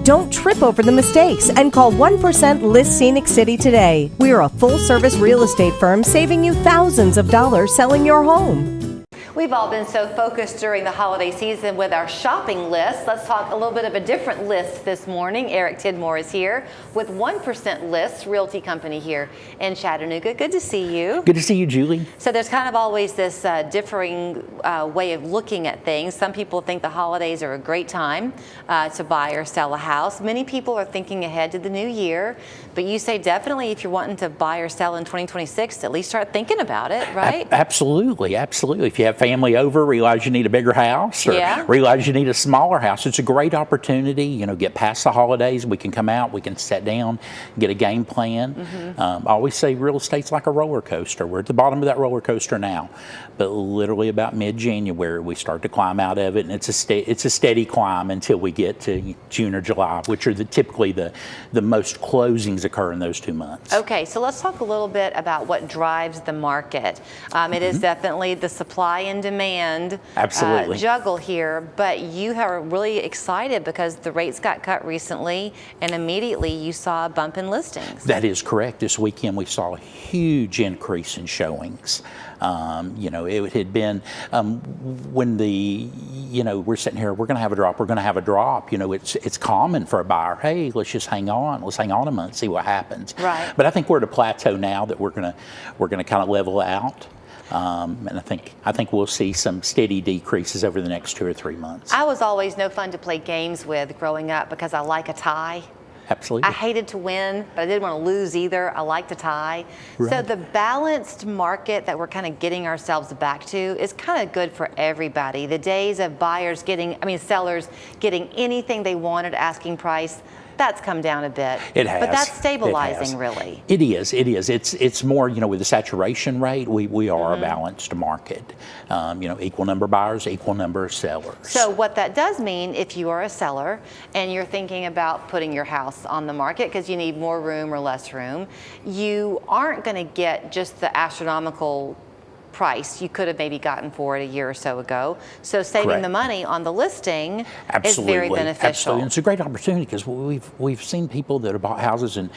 Don't trip over the mistakes and call 1% List Scenic City today. We are a full-service real estate firm saving you thousands of dollars selling your home. We've all been so focused during the holiday season with our shopping list. Let's talk a little bit of a different list this morning. Eric Tidmore is here with 1% List Realty Company here in Chattanooga. Good to see you. Good to see you, Julie. So there's kind of always this differing way of looking at things. Some people think the holidays are a great time to buy or sell a house. Many people are thinking ahead to the new year, but you say definitely if you're wanting to buy or sell in 2026, at least start thinking about it, right? Absolutely, absolutely. If you have family over, realize you need a bigger house, or realize you need a smaller house, it's a great opportunity. You know, get past the holidays, we can come out, we can sit down, get a game plan. I always say real estate's like a roller coaster. We're at the bottom of that roller coaster now, but literally about mid-January we start to climb out of it, and it's a steady climb until we get to June or July, which are typically the most closings occur in those 2 months. Okay, so let's talk a little bit about what drives the market. It is definitely the supply and demand juggle here, but you are really excited because the rates got cut recently and immediately you saw a bump in listings. That is correct. This weekend we saw a huge increase in showings. You know, it had been when we're sitting here, we're going to have a drop, You know, it's common for a buyer, hey, let's just hang on. Let's hang on a month, see what happens. Right. But I think we're at a plateau now that we're going to kind of level out. And I think we'll see some steady decreases over the next 2 or 3 months. I was always no fun to play games with growing up because I like a tie. Absolutely. I hated to win, but I didn't want to lose either. I like to tie. Right. So the balanced market that we're kind of getting ourselves back to is kind of good for everybody. The days of sellers getting anything they wanted asking price, that's come down a bit. It has. But that's stabilizing, really. It is. It's more, you know, with the saturation rate, we are a balanced market. You know, equal number of buyers, equal number of sellers. So what that does mean, if you are a seller and you're thinking about putting your house on the market because you need more room or less room, you aren't going to get just the astronomical price you could have maybe gotten for it a year or so ago. So saving the money on the listing is very beneficial. Absolutely. And it's a great opportunity because we've seen people that have bought houses in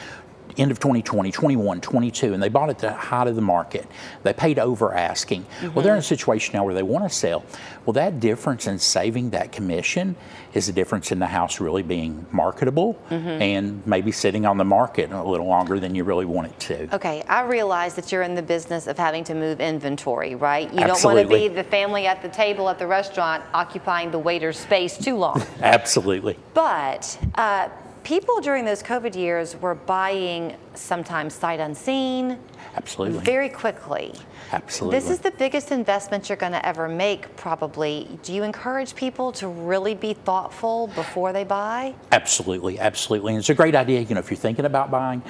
end of 2020, 21, 22, and they bought at the height of the market. They paid over asking. Well, they're in a situation now where they want to sell. Well, that difference in saving that commission is the difference in the house really being marketable and maybe sitting on the market a little longer than you really want it to. Okay, I realize that you're in the business of having to move inventory, right? You don't want to be the family at the table at the restaurant occupying the waiter's space too long. Absolutely. But people during those COVID years were buying sometimes sight unseen. Absolutely. Very quickly. Absolutely. This is the biggest investment you're going to ever make, probably. Do you encourage people to really be thoughtful before they buy? Absolutely, absolutely. And it's a great idea. You know, if you're thinking about buying,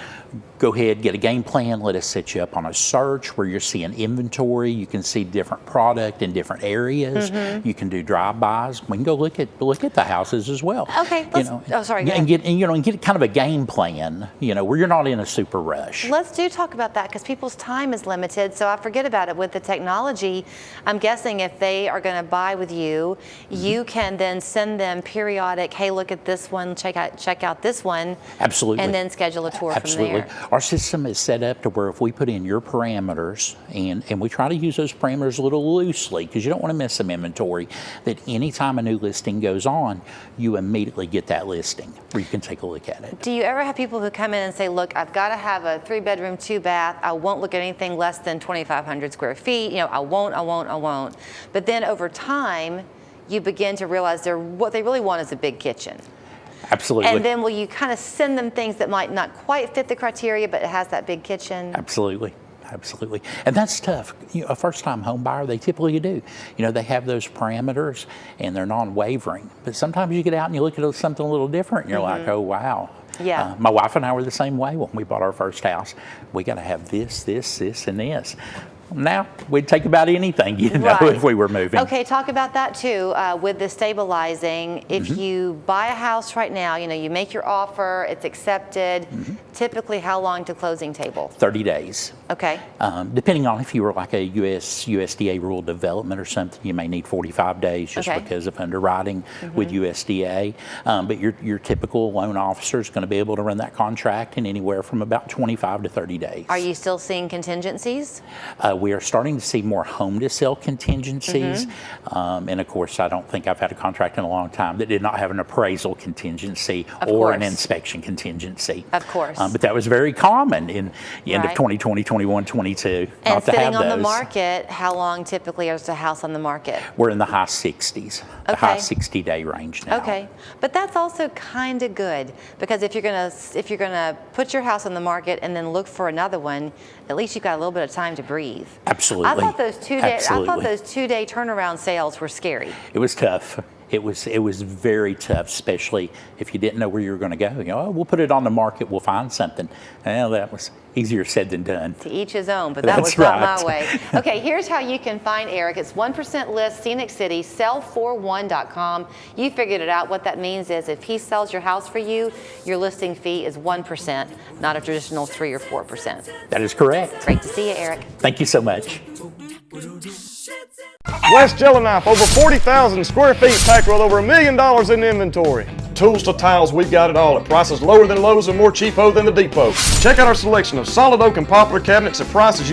go ahead, get a game plan. Let us set you up on a search where you're seeing inventory. You can see different product in different areas. You can do drive-bys. We can go look at the houses as well. Okay. And get kind of a game plan. You know, where you're not in a super rush. Let's talk about that because people's time is limited. So I forget about it with the technology. I'm guessing if they are going to buy with you, you can then send them periodic, hey, look at this one, check out this one. Absolutely. And then schedule a tour from there. Our system is set up to where if we put in your parameters, and we try to use those parameters a little loosely because you don't want to miss some inventory, that anytime a new listing goes on, you immediately get that listing where you can take a look at it. Do you ever have people who come in and say, look, I've got to have a 3-bedroom, 2-bath. I won't look at anything less than 2,500 square feet. You know, I won't. But then over time, you begin to realize what they really want is a big kitchen. Absolutely. And then will you kind of send them things that might not quite fit the criteria, but it has that big kitchen? Absolutely. Absolutely. And that's tough. You know, a first-time home buyer, they typically do. You know, they have those parameters and they're non-wavering. But sometimes you get out and you look at something a little different and you're like, oh, wow. Yeah. My wife and I were the same way when we bought our first house. We got to have this, and this. now we'd take about anything, you know, Right. if we were moving. Okay, talk about that too, with the stabilizing. If you buy a house right now, you know, you make your offer, it's accepted, typically how long to closing table? 30 days. Okay. Depending on if you were like a USDA rural development or something, you may need 45 days just Okay. because of underwriting with USDA. But your typical loan officer is going to be able to run that contract in anywhere from about 25 to 30 days. Are you still seeing contingencies? We are starting to see more home to sell contingencies. And of course, I don't think I've had a contract in a long time that did not have an appraisal contingency or an inspection contingency. Of course. But that was very common in the end of Right. 2020, 21, 22. And not to sitting have on the those. market, how long typically is the house on the market? We're in the high 60s, the high Okay. 60-day range now. Okay, but that's also kind of good, because if you're gonna put your house on the market and then look for another one, at least you've got a little bit of time to breathe. Absolutely. I thought those 2 day Absolutely. 2-day turnaround sales were scary. It was tough. It was very tough, especially if you didn't know where you were going to go. You know, oh, we'll put it on the market, we'll find something. Well, that was easier said than done. To each his own, but that That's was not right. my way. Okay, here's how you can find Eric. It's 1% list, Scenic City, sell41.com. You figured it out. What that means is if he sells your house for you, your listing fee is 1%, not a traditional 3 or 4%. That is correct. Great to see you, Eric. Thank you so much. West Yellowknife, over 40,000 square feet packed with over $1 million in inventory. Tools to tiles, we got it all at prices lower than Lowe's and more cheapo than the Depot. Check out our selection of solid oak and poplar cabinets at prices you